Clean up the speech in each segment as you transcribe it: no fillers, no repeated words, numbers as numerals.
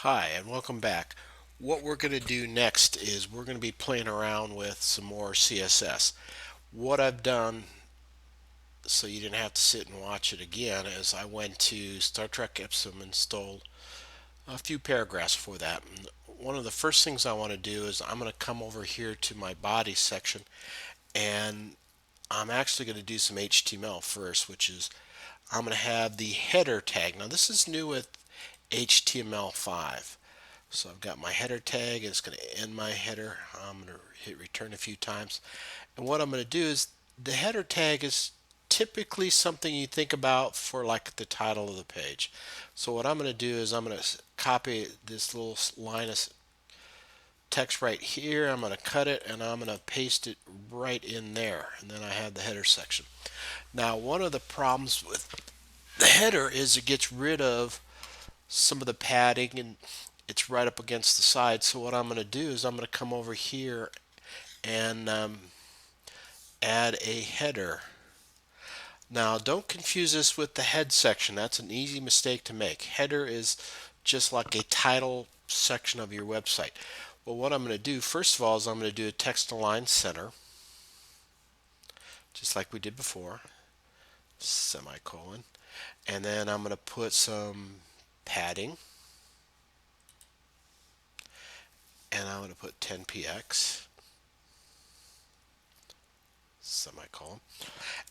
Hi, and welcome back. What we're going to do next is we're going to be playing around with some more CSS. What I've done, so you didn't have to sit and watch it again, is I went to Star Trek Epsom and stole a few paragraphs for that. And one of the first things I want to do is I'm going to come over here to my body section, and I'm actually going to do some HTML first, which is I'm going to have the header tag. Now this is new with HTML5. So I've got my header tag. It's going to end my header. I'm going to hit return a few times. And what I'm going to do is the header tag is typically something you think about for like the title of the page. So what I'm going to do is I'm going to copy this little line of text right here. I'm going to cut it and I'm going to paste it right in there. And then I have the header section. Now, one of the problems with the header is it gets rid of some of the padding and it's right up against the side. So what I'm going to do is I'm going to come over here and add a header. Now don't confuse this with the head section. That's an easy mistake to make. Header is just like a title section of your website. Well, what I'm going to do first of all is I'm going to do a text align center, just like we did before, semicolon, and then I'm going to put some padding, and I'm going to put 10px, semicolon.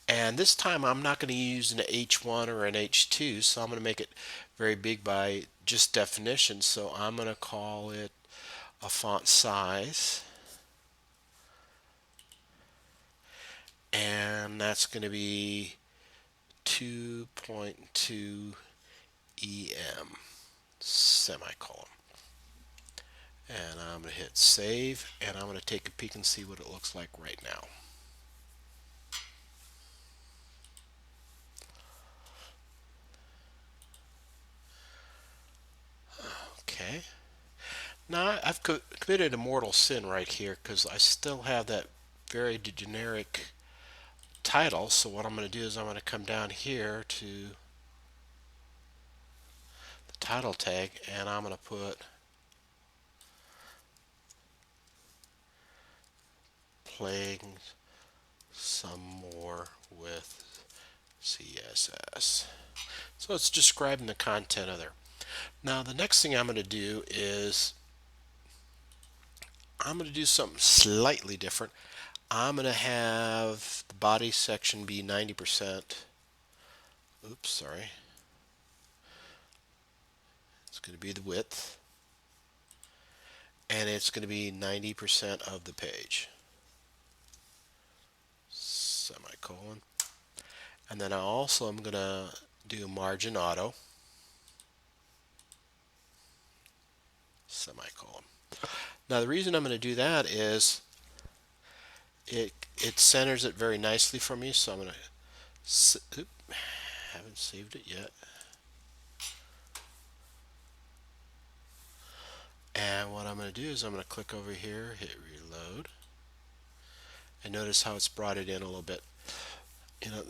And this time I'm not going to use an H1 or an H2, so I'm going to make it very big by just definition. So I'm going to call it a font size, and that's going to be 2.2 EM, semicolon. And I'm going to hit save, and I'm going to take a peek and see what it looks like right now. Okay. Now I've committed a mortal sin right here because I still have that very generic title. So what I'm going to do is I'm going to come down here to the title tag and I'm going to put playing some more with CSS. So it's describing the content of there. Now the next thing I'm going to do is I'm going to do something slightly different. I'm going to have the body section be 90%. Oops, sorry. It's going to be the width, and it's going to be 90% of the page, semicolon. And then I also am going to do margin auto, semicolon. Now the reason I'm going to do that is it centers it very nicely for me, so I'm going to, haven't saved it yet. And what I'm going to do is I'm going to click over here, hit reload, and notice how it's brought it in a little bit. You know,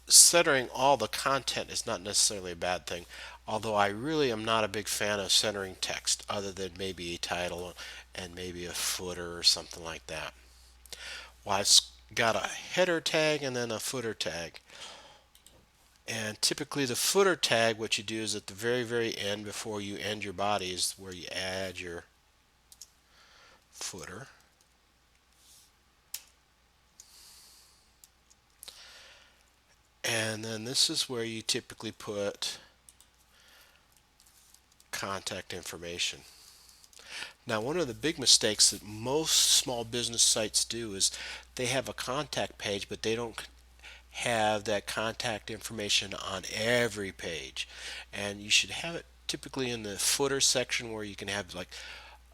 centering all the content is not necessarily a bad thing, although I really am not a big fan of centering text other than maybe a title and maybe a footer or something like that. Well, it's got a header tag and then a footer tag. And typically the footer tag, what you do is at the very end before you end your body is where you add your footer. And then this is where you typically put contact information. Now, one of the big mistakes that most small business sites do is they have a contact page, but they don't have that contact information on every page. And you should have it typically in the footer section where you can have like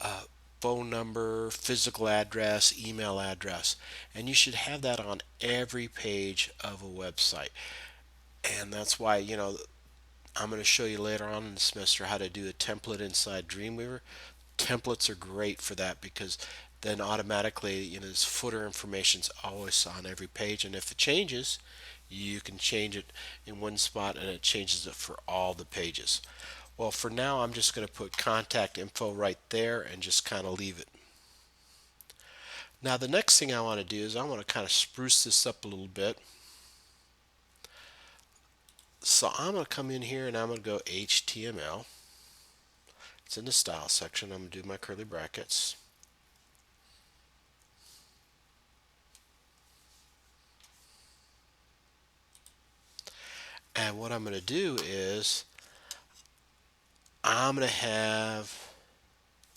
a phone number, physical address, email address. And you should have that on every page of a website. And that's why, I'm going to show you later on in the semester how to do a template inside Dreamweaver. Templates are great for that because then automatically, this footer information is always on every page, and if it changes, you can change it in one spot and it changes it for all the pages. Well, for now, I'm just going to put contact info right there and just kind of leave it. Now, the next thing I want to do is I want to kind of spruce this up a little bit. So I'm going to come in here and I'm going to go HTML. It's in the style section. I'm going to do my curly brackets. And what I'm going to do is I'm going to have,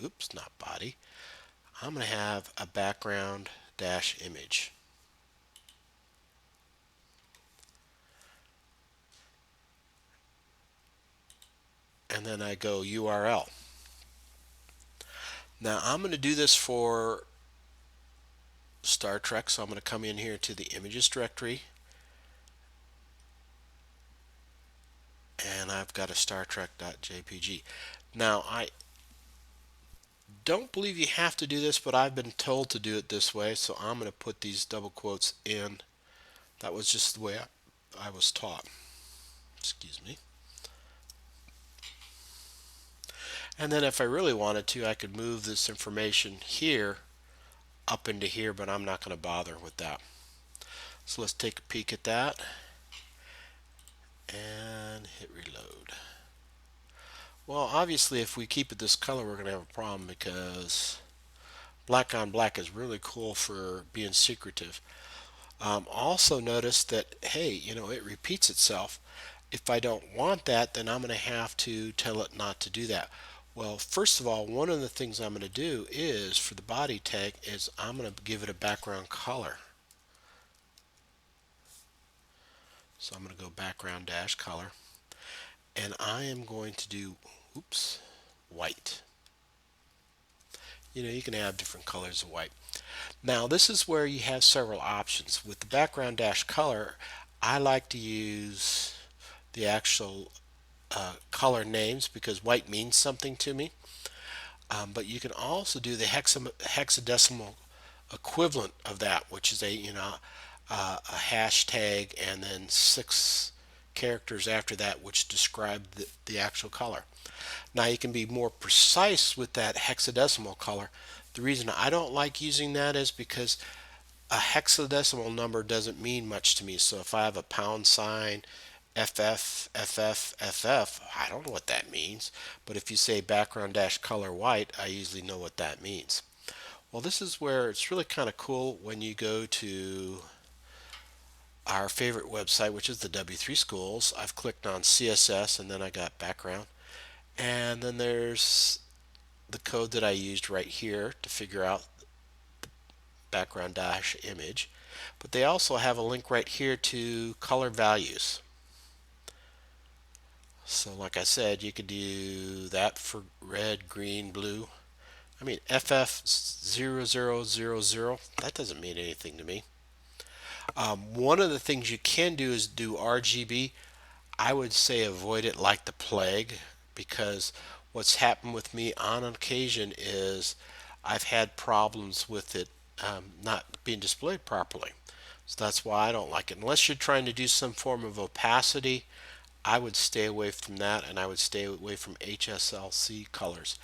oops, not body. I'm going to have a background dash image. And then I go URL. Now I'm going to do this for Star Trek, so I'm going to come in here to the images directory, and I've got a Star Trek.jpg. Now I don't believe you have to do this, but I've been told to do it this way, so I'm going to put these double quotes in. That was just the way I was taught. Excuse me. And then if I really wanted to, I could move this information here up into here, but I'm not going to bother with that. So let's take a peek at that and hit reload. Well, obviously if we keep it this color, we're going to have a problem because black on black is really cool for being secretive. Also notice that, hey, it repeats itself. If I don't want that, then I'm going to have to tell it not to do that. Well, first of all, one of the things I'm going to do is for the body tag is I'm going to give it a background color. So I'm going to go background dash color, and I am going to do, oops, white. You can have different colors of white. Now this is where you have several options. With the background dash color, I like to use the actual color names because white means something to me. But you can also do the hexadecimal equivalent of that, which is a hashtag and then 6 characters after that which describe the actual color. Now you can be more precise with that hexadecimal color. The reason I don't like using that is because a hexadecimal number doesn't mean much to me. So if I have a pound sign, FF, FF, FF, I don't know what that means. But if you say background dash color white, I usually know what that means. Well, this is where it's really kind of cool when you go to our favorite website, which is the W3 Schools. I've clicked on CSS and then I got background. And then there's the code that I used right here to figure out background dash image. But they also have a link right here to color values. So like I said, you could do that for red, green, blue. I mean, FF0000, that doesn't mean anything to me. One of the things you can do is do RGB. I would say avoid it like the plague, because what's happened with me on occasion is I've had problems with it not being displayed properly. So that's why I don't like it. Unless you're trying to do some form of opacity, I would stay away from that, and I would stay away from HSLC colors.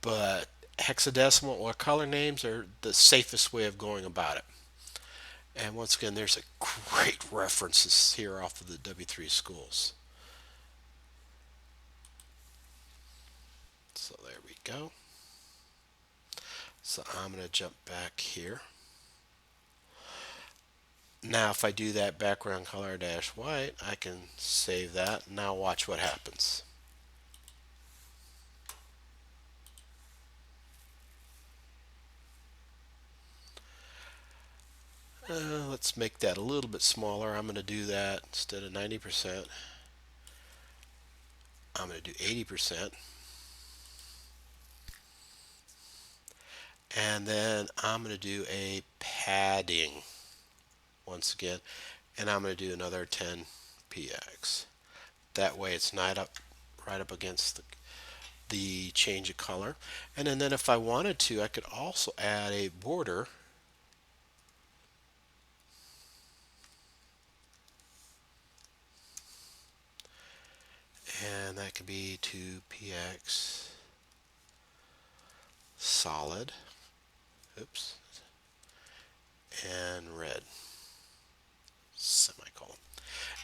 But hexadecimal or color names are the safest way of going about it. And once again, there's a great references here off of the W3 schools. So there we go. So I'm going to jump back here. Now if I do that background color dash white, I can save that. Now watch what happens. Let's make that a little bit smaller. I'm going to do that instead of 90%. I'm going to do 80%. And then I'm going to do a padding once again, and I'm going to do another 10 px. That way it's not right up against the change of color. And then if I wanted to, I could also add a border. And that could be 2px solid, oops, and red, semicolon.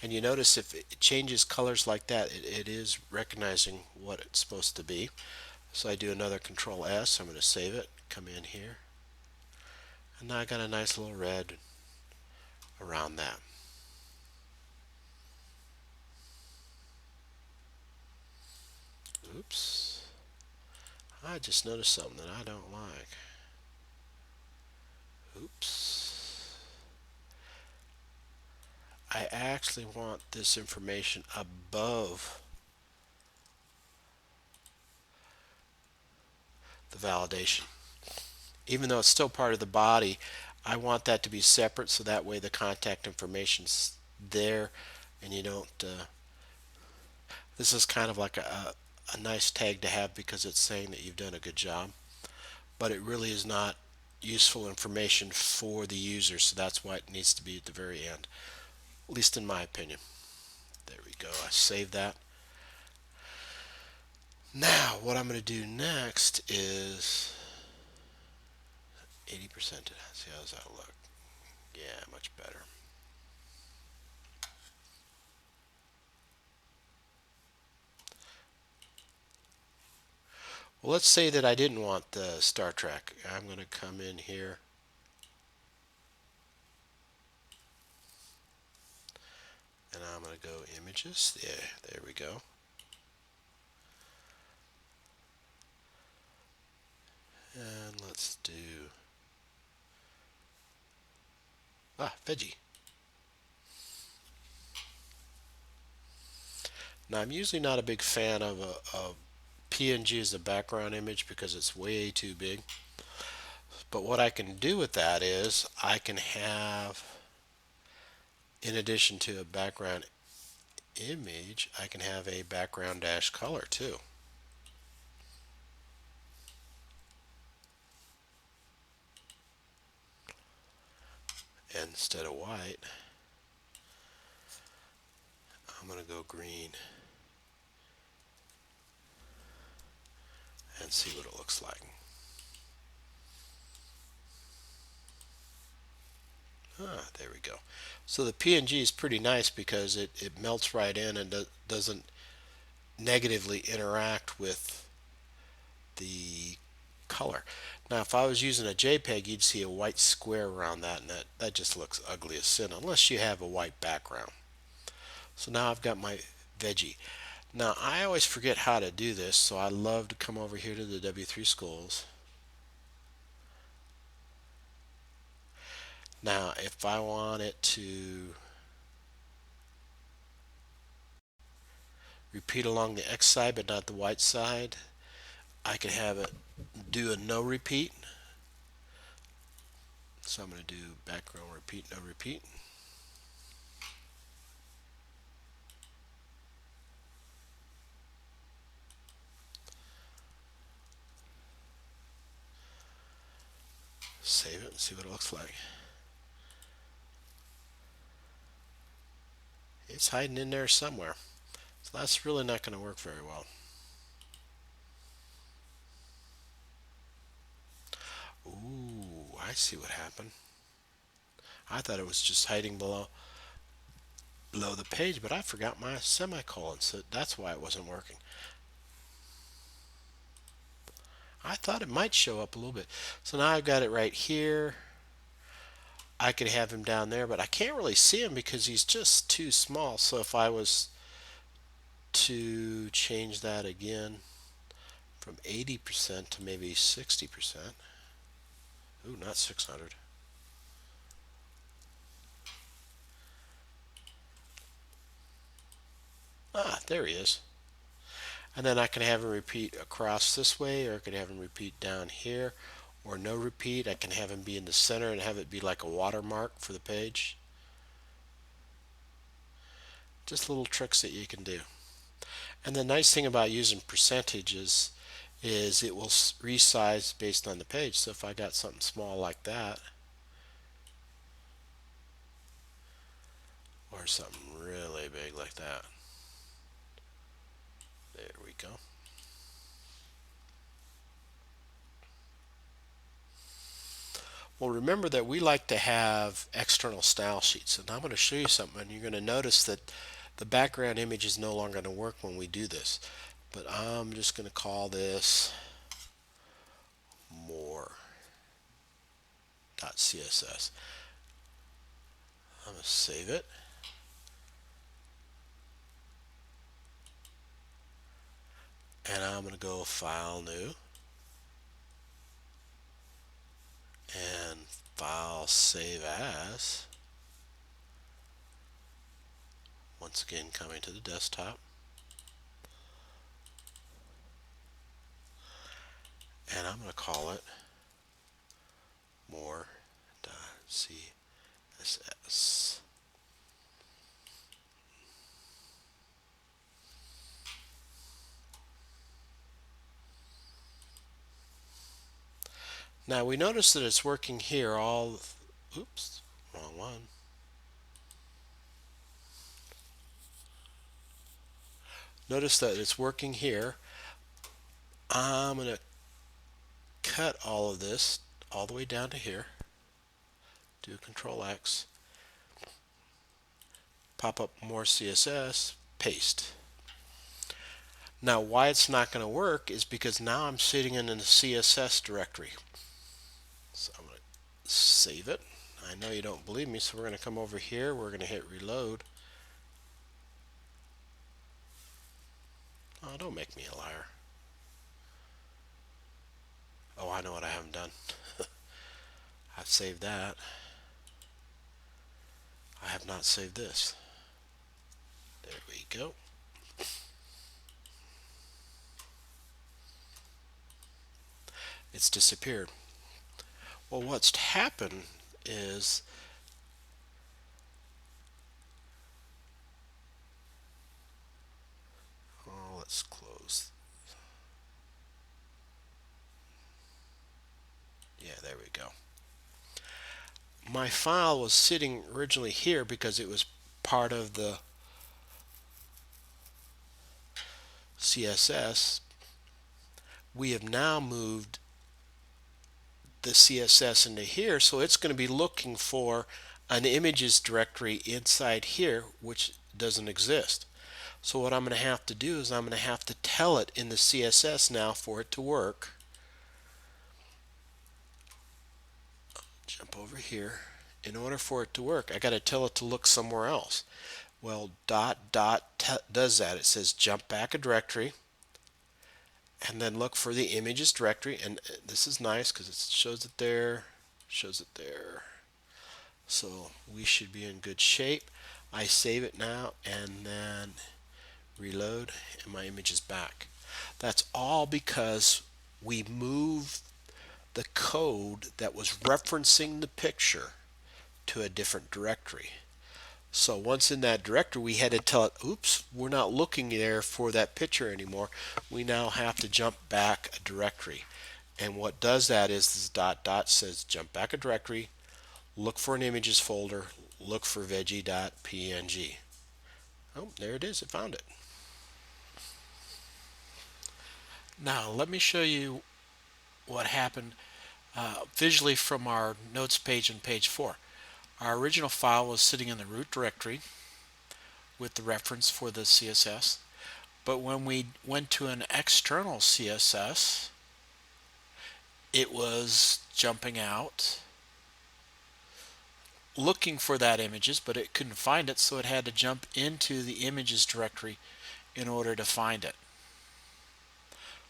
And you notice if it changes colors like that, it is recognizing what it's supposed to be. So I do another Control S, I'm going to save it, come in here, and now I got a nice little red around that. Oops, I just noticed something that I don't like. Oops. I actually want this information above the validation. Even though it's still part of the body, I want that to be separate so that way the contact information's there and you don't this is kind of like a nice tag to have because it's saying that you've done a good job, but it really is not useful information for the user, so that's why it needs to be at the very end, at least in my opinion. There we go, I saved that. Now what I'm going to do next is 80%. See how does that look? Yeah, much better. Well, let's say that I didn't want the Star Trek. I'm going to come in here and I'm going to go images. Yeah, there we go. And let's do veggie. Now I'm usually not a big fan of a PNG as a background image because it's way too big. But what I can do with that is I can have, in addition to a background image, I can have a background dash color too. And instead of white, I'm going to go green and see what it looks like. There we go. So the PNG is pretty nice because it melts right in and doesn't negatively interact with the color. Now if I was using a JPEG, you'd see a white square around that, and that just looks ugly as sin unless you have a white background. So now I've got my veggie. Now I always forget how to do this, so I love to come over here to the W3 schools. Now if I want it to repeat along the X side but not the white side, I can have it do a no repeat. So I'm going to do background repeat, no repeat. Save it and see what it looks like. It's hiding in there somewhere. So that's really not going to work very well. Ooh, I see what happened. I thought it was just hiding below the page, but I forgot my semicolon, so that's why it wasn't working. I thought it might show up a little bit. So now I've got it right here. I could have him down there, but I can't really see him because he's just too small. So if I was to change that again from 80% to maybe 60%. Ooh, not 600. There he is. And then I can have him repeat across this way, or I can have him repeat down here, or no repeat. I can have him be in the center and have it be like a watermark for the page. Just little tricks that you can do. And the nice thing about using percentages is it will resize based on the page. So if I got something small like that, or something really big like that, go. Well, remember that we like to have external style sheets, and I'm going to show you something, and you're going to notice that the background image is no longer going to work when we do this. But I'm just going to call this more.css. I'm going to save it. And I'm going to go File, New, and File, Save As. Once again, coming to the desktop. And I'm going to call it more.css. Now we notice that it's working here all, oops, wrong one. Notice that it's working here. I'm going to cut all of this all the way down to here. Do Control X. Pop up more CSS, paste. Now why it's not going to work is because now I'm sitting in the CSS directory. So I'm going to save it. I know you don't believe me, so we're going to come over here. We're going to hit reload. Oh, don't make me a liar. Oh, I know what I haven't done. I've saved that. I have not saved this. There we go. It's disappeared. Well, what's happened is let's close. Yeah, there we go. My file was sitting originally here because it was part of the CSS. We have now moved the CSS into here, so it's going to be looking for an images directory inside here which doesn't exist. So what I'm going to have to do is I'm going to have to tell it in the CSS now for it to work. Jump over here. In order for it to work, I got to tell it to look somewhere else. Well, dot does that. It says jump back a directory and then look for the images directory, and this is nice because it shows it there, shows it there. So we should be in good shape. I save it now and then reload, and my image is back. That's all because we moved the code that was referencing the picture to a different directory. So once in that directory, we had to tell it, oops, we're not looking there for that picture anymore. We now have to jump back a directory. And what does that is this dot says jump back a directory, look for an images folder, look for veggie.png. Oh, there it is, it found it. Now let me show you what happened visually from our notes page on page 4. Our original file was sitting in the root directory with the reference for the CSS, but when we went to an external CSS, it was jumping out looking for that images, but it couldn't find it, so it had to jump into the images directory in order to find it.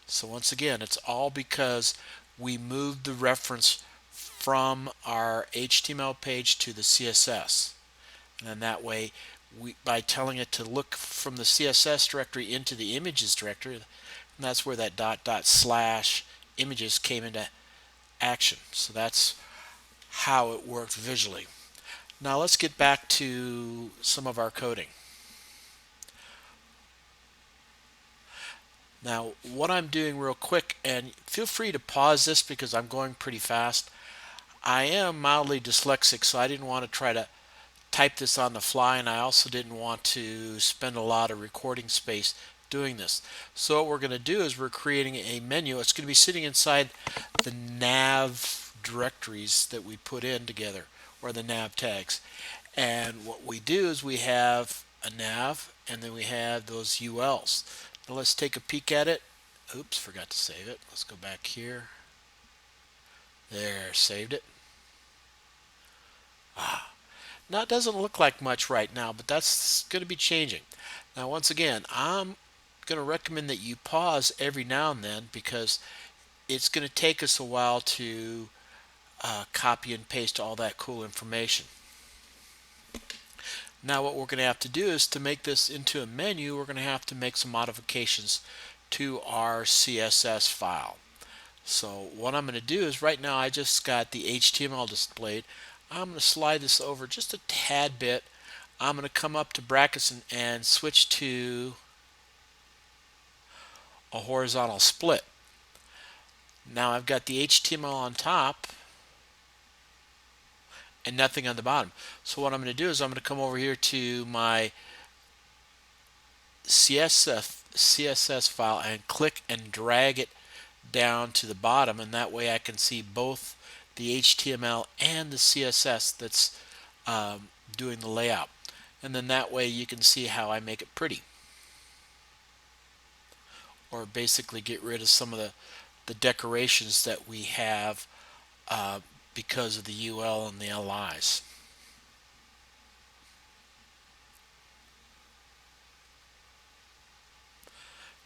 So once again, it's all because we moved the reference from our HTML page to the CSS. And then that way, by telling it to look from the CSS directory into the images directory, and that's where that / images came into action. So that's how it worked visually. Now let's get back to some of our coding. Now what I'm doing real quick, and feel free to pause this because I'm going pretty fast. I am mildly dyslexic, so I didn't want to try to type this on the fly, and I also didn't want to spend a lot of recording space doing this. So what we're going to do is we're creating a menu. It's going to be sitting inside the nav directories that we put in together, or the nav tags. And what we do is we have a nav, and then we have those ULs. Now let's take a peek at it. Oops, forgot to save it. Let's go back here. There, saved it. Now it doesn't look like much right now, but that's going to be changing. Now once again, I'm going to recommend that you pause every now and then, because it's going to take us a while to copy and paste all that cool information. Now what we're going to have to do is, to make this into a menu, we're going to have to make some modifications to our CSS file. So what I'm going to do is, right now I just got the HTML displayed. I'm going to slide this over just a tad bit. I'm going to come up to brackets and switch to a horizontal split. Now I've got the HTML on top and nothing on the bottom. So what I'm going to do is I'm going to come over here to my CSS file and click and drag it down to the bottom, and that way I can see both the HTML and the CSS that's doing the layout. And then that way you can see how I make it pretty, or basically get rid of some of the decorations that we have because of the UL and the LIs.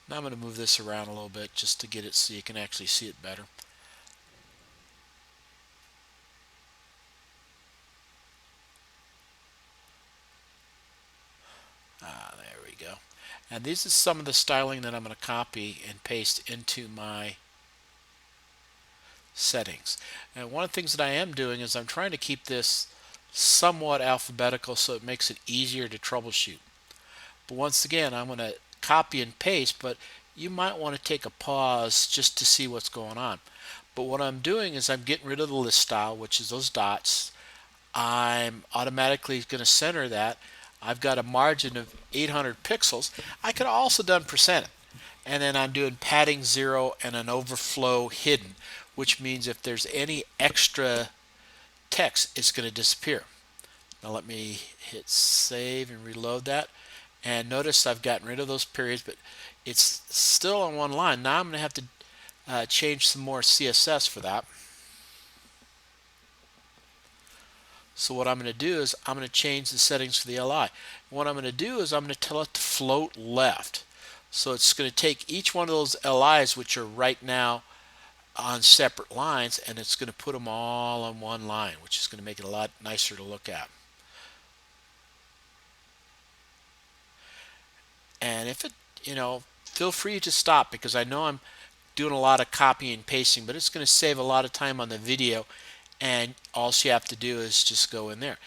Now I'm going to move this around a little bit just to get it so you can actually see it better. There we go. And this is some of the styling that I'm going to copy and paste into my settings. And one of the things that I am doing is I'm trying to keep this somewhat alphabetical so it makes it easier to troubleshoot. But once again, I'm going to copy and paste, but you might want to take a pause just to see what's going on. But what I'm doing is I'm getting rid of the list style, which is those dots. I'm automatically going to center that. I've got a margin of 800 pixels. I could have also done percent, and then I'm doing padding 0 and an overflow hidden, which means if there's any extra text, it's going to disappear. Now let me hit save and reload that, and notice I've gotten rid of those periods, but it's still on one line. Now I'm going to have to change some more CSS for that. So what I'm going to do is I'm going to change the settings for the LI. What I'm going to do is I'm going to tell it to float left. So it's going to take each one of those LIs, which are right now on separate lines, and it's going to put them all on one line, which is going to make it a lot nicer to look at. And if it, feel free to stop, because I know I'm doing a lot of copy and pasting, but it's going to save a lot of time on the video, and all you have to do is just go in there.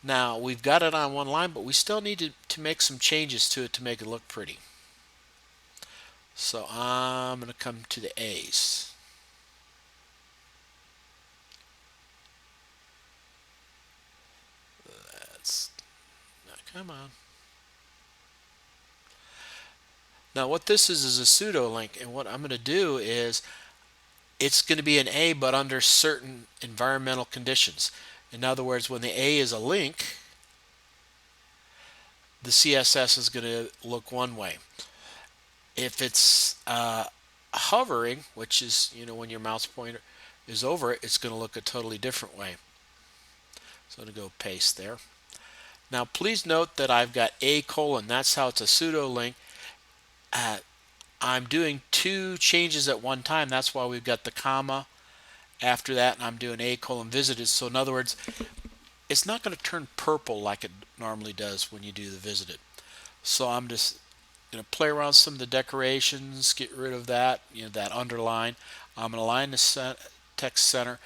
Now we've got it on one line, but we still need to make some changes to it to make it look pretty. So I'm going to come to the A's. Come on. Now what this is a pseudo link, and what I'm going to do is it's going to be an A but under certain environmental conditions. In other words, when the A is a link, the CSS is going to look one way. If it's hovering, which is when your mouse pointer is over it, it's going to look a totally different way. So I'm going to go paste there. Now please note that I've got A colon. That's how it's a pseudo link. I'm doing two changes at one time. That's why we've got the comma after that, and I'm doing A colon visited. So in other words, it's not going to turn purple like it normally does when you do the visited. So I'm just going to play around with some of the decorations, get rid of that, that underline. I'm going to align the text center.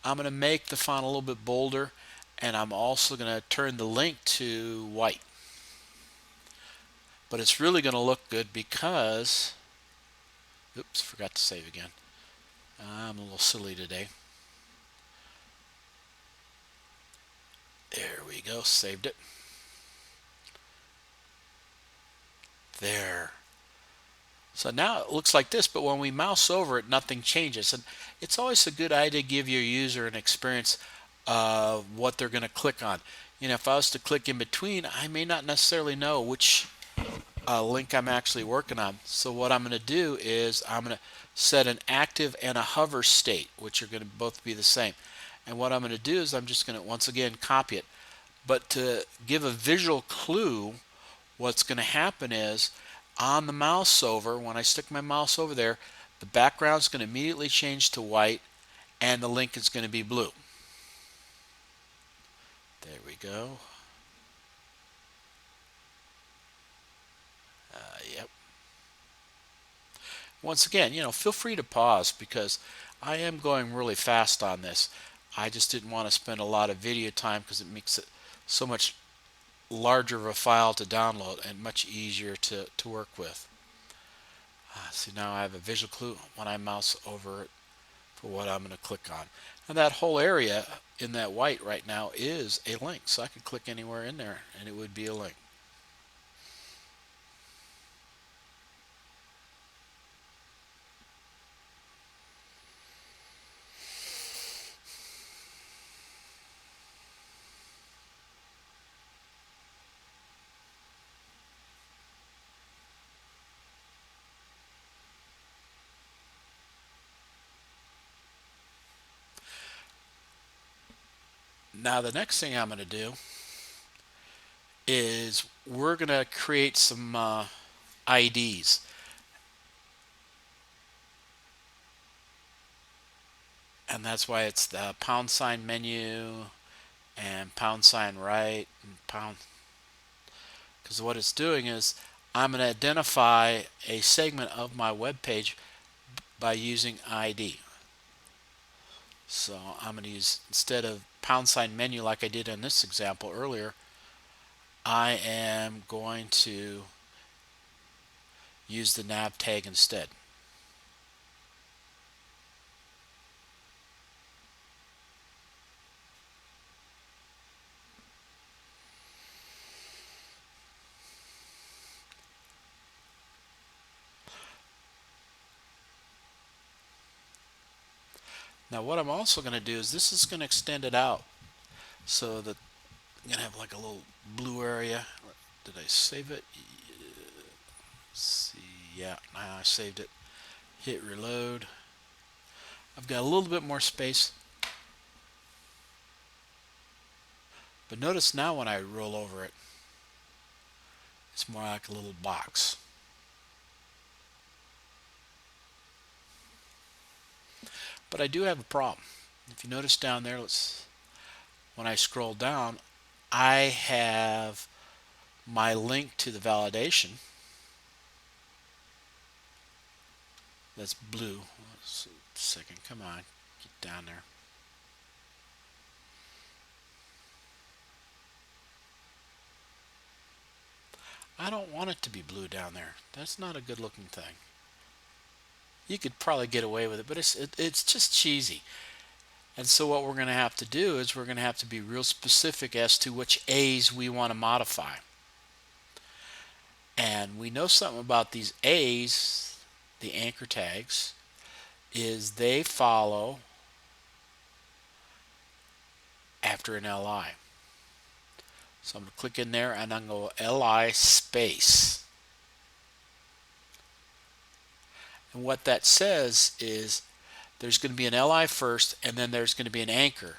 I'm going to make the font a little bit bolder, and I'm also going to turn the link to white. But it's really going to look good because, oops, forgot to save again. I'm a little silly today. There we go, saved it. There. So now it looks like this, but when we mouse over it, nothing changes. And it's always a good idea to give your user an experience of what they're going to click on. If I was to click in between, I may not necessarily know which link I'm actually working on. So what I'm going to do is I'm going to set an active and a hover state, which are going to both be the same. And what I'm going to do is I'm just going to once again copy it. But to give a visual clue, what's going to happen is on the mouse over, when I stick my mouse over there, the background is going to immediately change to white and the link is going to be blue. There we go. Yep. Once again, feel free to pause because I am going really fast on this. I just didn't want to spend a lot of video time because it makes it so much larger of a file to download and much easier to work with. See, now I have a visual clue when I mouse over it for what I'm going to click on. And that whole area in that white right now is a link. So I could click anywhere in there and it would be a link. Now the next thing I'm going to do is we're going to create some IDs. And that's why it's the # menu and # right and pound, because what it's doing is I'm going to identify a segment of my web page by using ID. So I'm going to use, instead of # menu like I did in this example earlier, I am going to use the nav tag instead. Now what I'm also going to do is this is going to extend it out so that I'm going to have like a little blue area. Did I save it? See, yeah, now I saved it. Hit reload. I've got a little bit more space. But notice now when I roll over it, it's more like a little box. But I do have a problem. If you notice down there, when I scroll down, I have my link to the validation. That's blue. Second, come on, get down there. I don't want it to be blue down there. That's not a good looking thing. You could probably get away with it, but it's just cheesy. And so what we're going to have to do is we're going to have to be real specific as to which A's we want to modify. And we know something about these A's, the anchor tags, is they follow after an LI. So I'm going to click in there and I'm going to go LI space. And what that says is there's going to be an LI first and then there's going to be an anchor.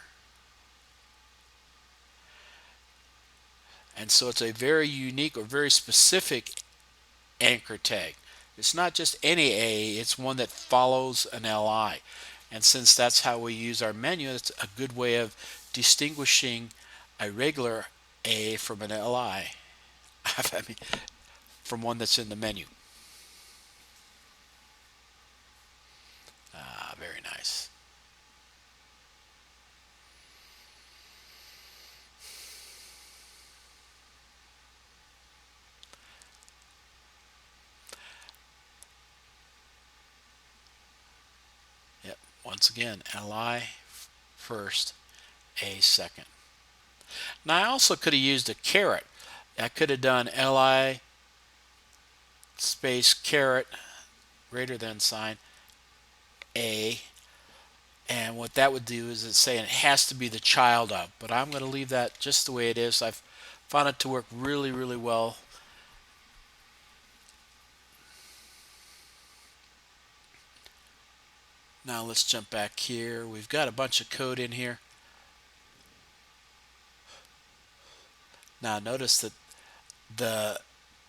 And so it's a very unique or very specific anchor tag. It's not just any A, it's one that follows an LI. And since that's how we use our menu, it's a good way of distinguishing a regular A from an LI. I mean, from one that's in the menu. Very nice. Yep. Once again, LI first, A second. Now I also could have used a caret. I could have done LI space caret greater than sign A. And what that would do is it's saying it has to be the child of, but I'm going to leave that just the way it is. I've found it to work really, really well. Now let's jump back here. We've got a bunch of code in here. Now notice that the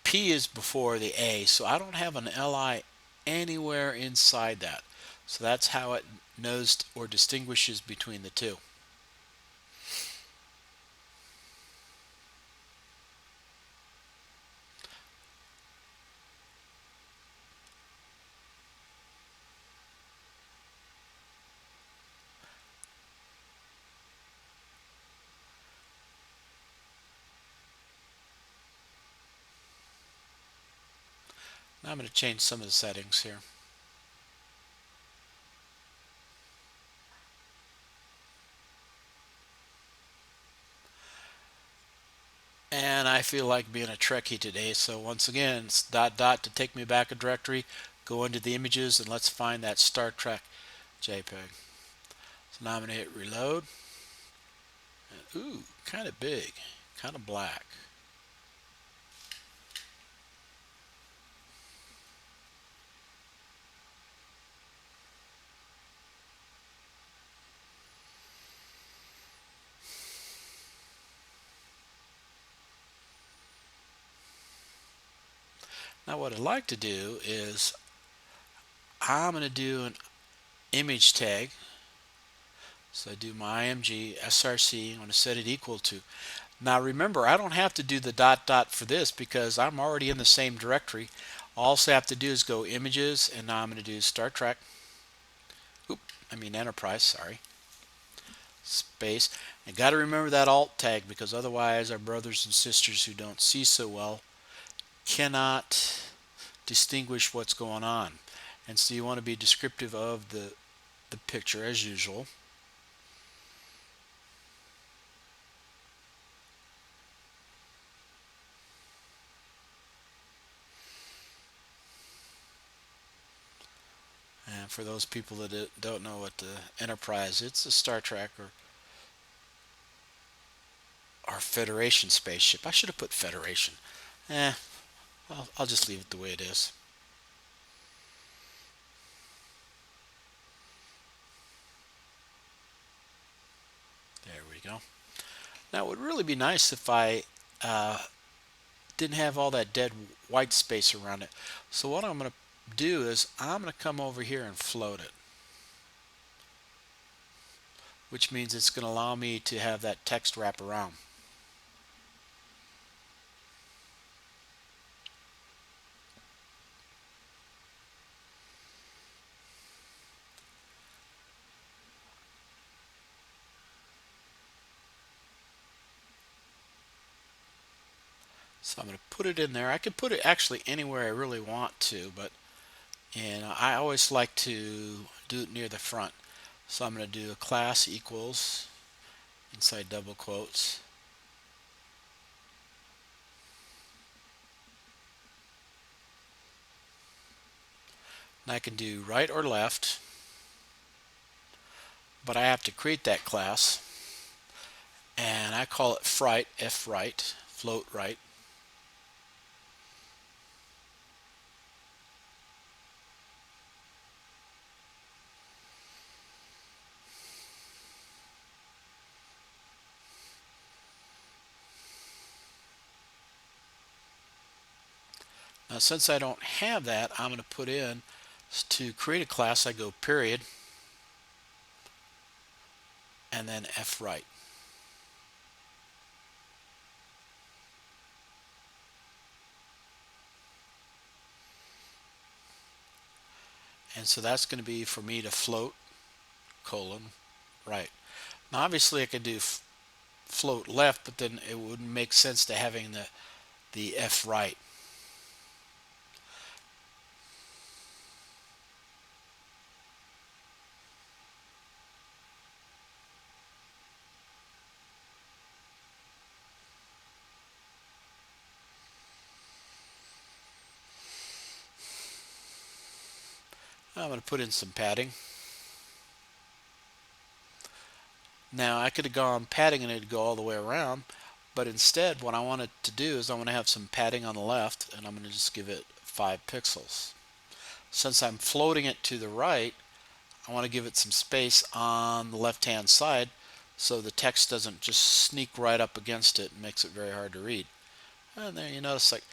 P is before the A, so I don't have an LI anywhere inside that. So that's how it knows or distinguishes between the two. Now I'm going to change some of the settings here. And I feel like being a Trekkie today, so once again, it's dot dot to take me back a directory, go into the images, and let's find that Star Trek JPEG. So now I'm going to hit reload. Ooh, kind of big, kind of black. Now what I'd like to do is I'm going to do an image tag. So I do my img src. I'm going to set it equal to. Now remember, I don't have to do the dot dot for this because I'm already in the same directory. All I have to do is go images, and now I'm going to do Star Trek. Enterprise, sorry. Space. And got to remember that alt tag because otherwise our brothers and sisters who don't see so well cannot distinguish what's going on. And so you want to be descriptive of the picture as usual. And for those people that don't know what the Enterprise, it's a Star Trek or Federation spaceship. I should have put Federation. Eh, I'll just leave it the way it is. There we go. Now it would really be nice if I didn't have all that dead white space around it. So what I'm going to do is I'm going to come over here and float it, which means it's going to allow me to have that text wrap around. So I'm going to put it in there. I can put it actually anywhere I really want to, but I always like to do it near the front. So I'm going to do a class equals inside double quotes. And I can do right or left, but I have to create that class, and I call it fright, f right, float right. Now since I don't have that, I'm going to put in, to create a class I go period and then f right. And so that's going to be for me to float colon right. Now obviously I could do float left, but then it wouldn't make sense to having the f right. I'm going to put in some padding. Now I could have gone padding and it'd go all the way around, but instead what I want it to do is I want to have some padding on the left, and I'm going to just give it 5 pixels. Since I'm floating it to the right, I want to give it some space on the left hand side so the text doesn't just sneak right up against it and makes it very hard to read. And there you notice, like,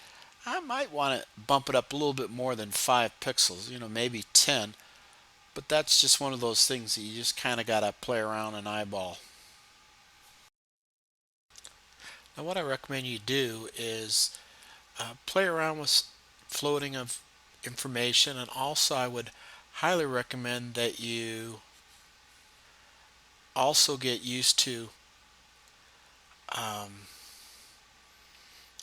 I might want to bump it up a little bit more than 5 pixels, maybe 10, but that's just one of those things that you just kind of got to play around and eyeball. Now what I recommend you do is play around with floating of information, and also I would highly recommend that you also get used to um,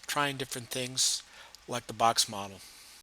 trying different things like the box model.